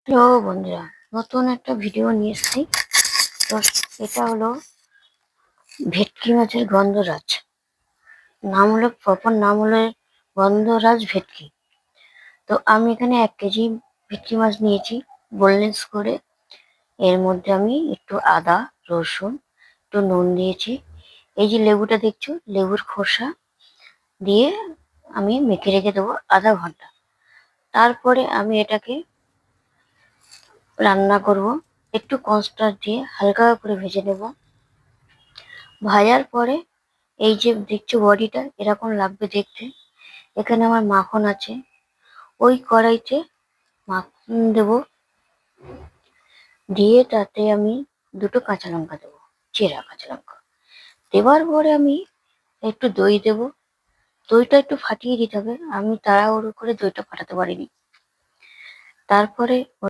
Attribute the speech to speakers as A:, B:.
A: Hello বন্ধুরা, নতুন একটা ভিডিও নিয়ে এসেছি। তো এটা হলো ভেটকি মাছের গন্ধরাজ। প্রপার নাম হলো গন্ধরাজ ভেটকি। তো আমি এখানে 1 কেজি ভেটকি মাছ নিয়েছি বোনলেস করে। এর মধ্যে আমি একটু আদা, রসুন, একটু নুন দিয়েছি। এই যে লেবুটা দেখছো, লেবুর খোসা দিয়ে আমি মেখে রেখে দেবো আধা ঘন্টা। তারপরে আমি এটাকে রান্না করব। একটু কর্নস্টার্চ দিয়ে হালকা করে ভেজে নেব। ভাজার পরে এই যে দেখছো বডিটা এরকম লাগবে দেখতে। এখানে আমার মাখন আছে। ওই কড়াইতে মাখন দেব, দিয়ে তাতে আমি দুটো কাঁচা লঙ্কা দেবো, চেরা কাঁচা লঙ্কা। দেওয়ার পরে আমি একটু দই দেব। দইটা একটু ফাটিয়ে দিতে হবে, আমি তাড়াহুড়ো করে দইটা ফাটাতে পারিনি। তারপরে